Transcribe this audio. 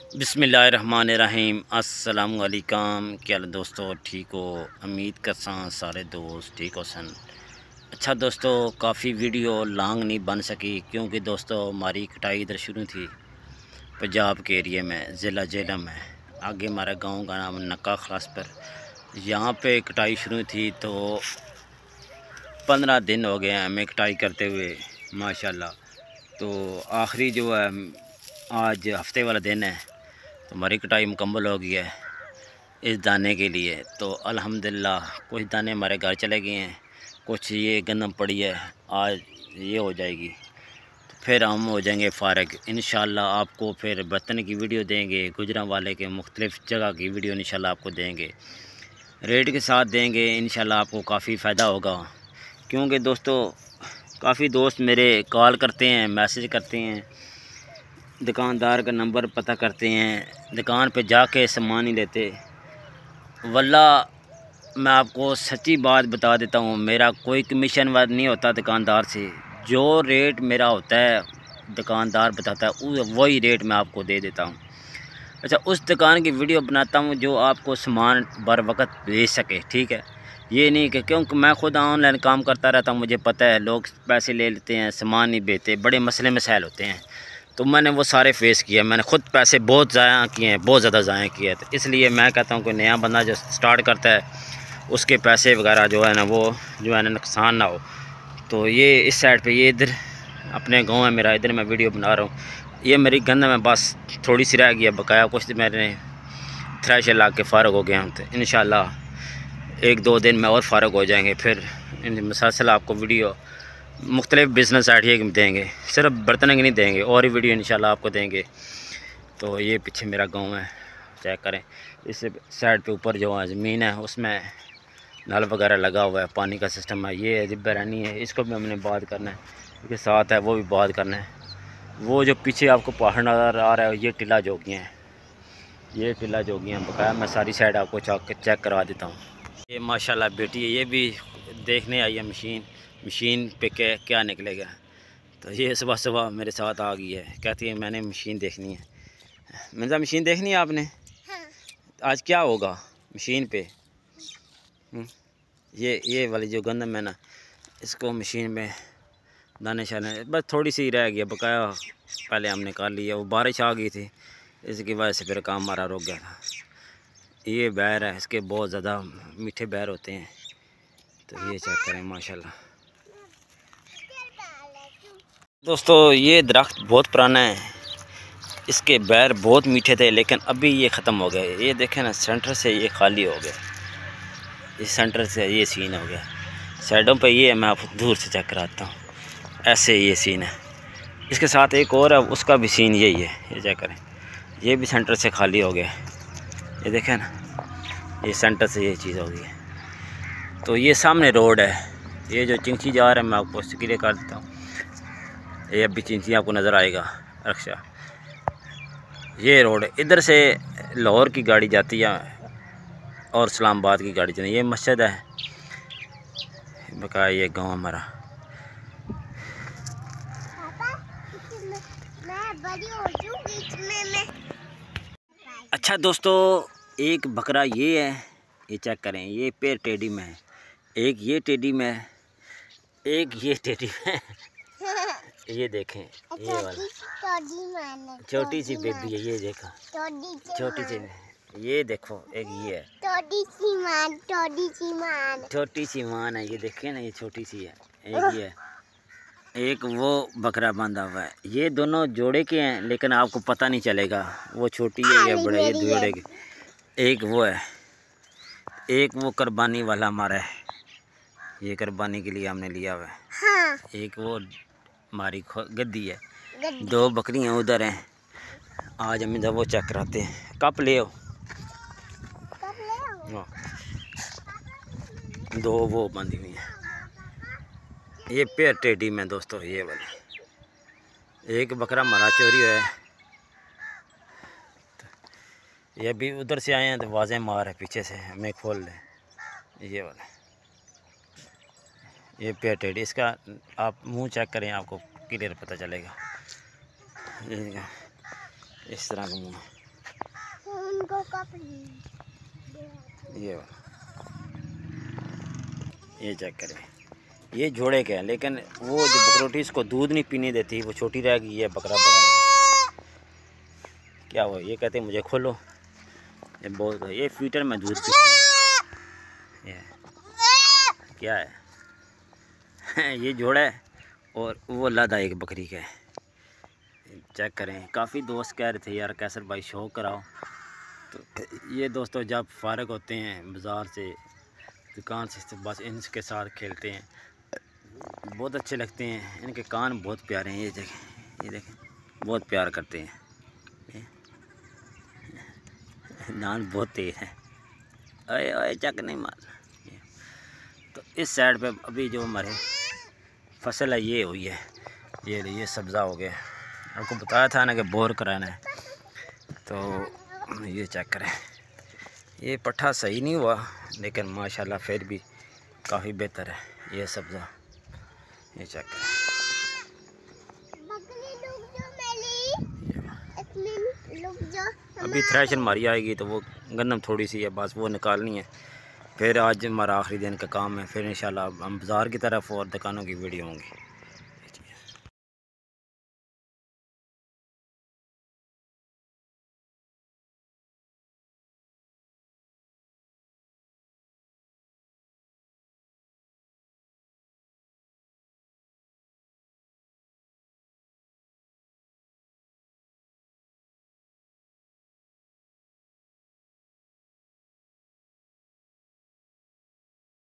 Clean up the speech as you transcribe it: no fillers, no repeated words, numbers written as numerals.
बिस्मिल्लाहिर्रहमानिर्रहीम। अस्सलाम वालेकुम। क्या हाल दोस्तों, ठीक हो? उम्मीद करसा सारे दोस्त ठीक हो सन। अच्छा दोस्तों, काफ़ी वीडियो लॉन्ग नहीं बन सकी क्योंकि दोस्तों हमारी कटाई इधर शुरू थी पंजाब के एरिए में, ज़िला जेलम में। आगे हमारा गांव का नाम नक्का खास पर, यहाँ पे कटाई शुरू थी तो 15 दिन हो गए हैं हमें कटाई करते हुए माशाल्लाह। तो आखिरी जो है आज हफ्ते वाला दिन है, तो हमारी कटाई मुकम्मल हो गई है इस दाने के लिए। तो अल्हम्दुलिल्लाह कुछ दाने हमारे घर चले गए हैं, कुछ ये गंदम पड़ी है, आज ये हो जाएगी तो फिर हम हो जाएंगे फ़ारिग इंशाल्लाह। आपको फिर बर्तन की वीडियो देंगे, गुजरांवाले के मुख्तलिफ़ जगह की वीडियो इंशाल्लाह आपको देंगे, रेट के साथ देंगे इंशाल्लाह। आपको काफ़ी फ़ायदा होगा क्योंकि दोस्तों काफ़ी दोस्त मेरे कॉल करते हैं, मैसेज करते हैं, दुकानदार का नंबर पता करते हैं, दुकान पे जाके सामान नहीं लेते। वल्ला मैं आपको सच्ची बात बता देता हूँ, मेरा कोई कमीशन वाद नहीं होता दुकानदार से। जो रेट मेरा होता है दुकानदार बताता है वही रेट मैं आपको दे देता हूँ। अच्छा, उस दुकान की वीडियो बनाता हूँ जो आपको सामान बर वक्त भेज सके, ठीक है। ये नहीं कि क्योंकि मैं ख़ुद ऑनलाइन काम करता रहता हूँ, मुझे पता है लोग पैसे ले लेते हैं, सामान नहीं भेजते, बड़े मसले मसाइल होते हैं। तो मैंने वो सारे फेस किए, मैंने ख़ुद पैसे बहुत ज़ाया किए हैं, बहुत ज़्यादा ज़ाया किए हैं। तो इसलिए मैं कहता हूँ कोई नया बंदा जो स्टार्ट करता है उसके पैसे वगैरह जो है ना वो जो है ना नुकसान ना हो। तो ये इस साइड पे, ये इधर अपने गांव है मेरा, इधर मैं वीडियो बना रहा हूँ। ये मेरी गंद में बस थोड़ी सी रह गई है बकाया, कुछ मैंने थ्रेशर ला के फ़ारग हो गया हूँ। तो इंशाल्लाह 1-2 दिन में और फ़ारग हो जाएंगे, फिर मुसलसल आपको वीडियो मुख्तलिफ़ बिज़नेस आइडिया की देंगे, सिर्फ बर्तन की नहीं देंगे, और ही वीडियो इंशाल्लाह आपको देंगे। तो ये पीछे मेरा गांव है, चेक करें। इस साइड पे ऊपर जो है ज़मीन है उसमें नल वगैरह लगा हुआ है, पानी का सिस्टम है। ये जिब्बरानी है, इसको भी हमने बात करना है, इसके साथ है वो भी बात करना है। वो जो पीछे आपको पहाड़ नज़र आ रहा है ये टिला जोगियाँ हैं, ये टिला जोगियाँ बकाया मैं सारी साइड आपको चेक करवा देता हूँ। ये माशाल्लाह बेटी है, ये भी देखने आई है मशीन पे क्या निकलेगा। तो ये सुबह सुबह मेरे साथ आ गई है, कहती है मैंने मशीन देखनी है। मिर्ज़ा मशीन देखनी है आपने? हाँ। आज क्या होगा मशीन पे? ये वाली जो गंदम है ना, इसको मशीन में दाने शाने बस थोड़ी सी रह गया बकाया, पहले हमने कर लिया। वो बारिश आ गई थी, इसकी वजह से फिर काम हमारा रुक गया था। ये बैर है, इसके बहुत ज़्यादा मीठे बैर होते हैं। तो ये चेक करें माशाल्लाह। दोस्तों ये दरख्त बहुत पुराना है, इसके बैर बहुत मीठे थे लेकिन अभी ये ख़त्म हो गए। ये देखें ना, सेंटर से ये खाली हो गया, इस सेंटर से ये सीन हो गया। साइडों पे ये मैं आपको दूर से चेक कराता हूँ, ऐसे ये सीन है। इसके साथ एक और है, उसका भी सीन यही है, ये चेक करें, ये भी सेंटर से खाली हो गया। ये देखें ना, ये सेंटर से ये चीज़ हो गई है। तो ये सामने रोड है, ये जो चिंची जा रहा है मैं आपको क्लियर कर देता हूँ। ये अभी चिंची आपको नज़र आएगा रक्षा, ये रोड है, इधर से लाहौर की गाड़ी जाती है और इस्लामाबाद की गाड़ी जाती है। ये मस्जिद है बकाया, ये गांव हमारा। अच्छा दोस्तों, एक बकरा ये है, ये चेक करें, ये पैर टेढ़ी में है, एक ये टेढ़ी में है, एक ये टेढ़ी में है। ये देखें, ये वाला छोटी सी बेबी है, ये देखो छोटी सी, ये देखो एक ये है छोटी सी मान है, ये देखें ना, ये छोटी सी है। एक ये है, एक वो बकरा बांधा हुआ है। ये दोनों जोड़े के हैं लेकिन आपको पता नहीं चलेगा वो छोटी है या बड़ा, ये जोड़े के। एक वो है, एक वो कुर्बानी वाला हमारा है, ये कुर्बानी के लिए हमने लिया हुआ है। हाँ। एक वो हमारी गद्दी है, 2 बकरियां उधर हैं। आज हम इधर वो चेक कराते हैं। कप ले आओ, 2 वो बंधी हुई है। ये पैर टेढ़ी में दोस्तों, ये वाली एक बकरा हमारा चोरी हुआ है। ये अभी उधर से आए हैं तो वाज़े मार है पीछे से, हमें खोल लें। ये वाला ये पैर टेढ़ी, इसका आप मुंह चेक करें, आपको क्लियर पता चलेगा। इस तरह का मुँह, इनको कप ये चेक करें, ये जोड़े के हैं, लेकिन वो जो बकरोटी इसको दूध नहीं पीने देती, वो छोटी रह गई है। बकरा बड़ा क्या हुआ, ये कहते हैं मुझे खोलो। ये बहुत, ये फीटर में दूध पीती है। ये क्या है ये जोड़ा है और वो लादा एक बकरी का है। चेक करें, काफ़ी दोस्त कह रहे थे यार कैसर भाई शो कराओ, तो ये दोस्तों जब फारग होते हैं बाज़ार से, दुकान से, तो बस इनके साथ खेलते हैं, बहुत अच्छे लगते हैं। इनके कान बहुत प्यारे हैं, ये देखें बहुत प्यार करते हैं। नान बहुत तेज है, अरे अरे चक नहीं मार। तो इस साइड पे अभी जो हमारे फसल है ये हुई है, ये सब्ज़ा हो गया। आपको बताया था ना कि बोर कराना है, तो ये चेक करें, ये पट्ठा सही नहीं हुआ लेकिन माशाल्लाह फिर भी काफ़ी बेहतर है ये सब्ज़ा। ये चेक करें, अभी थ्रेशर हमारी आएगी तो वो गंदम थोड़ी सी है, बस वो निकालनी है। फिर आज हमारा आखिरी दिन का काम है, फिर इंशाल्लाह हम बाज़ार की तरफ और दुकानों की वीडियो होंगी।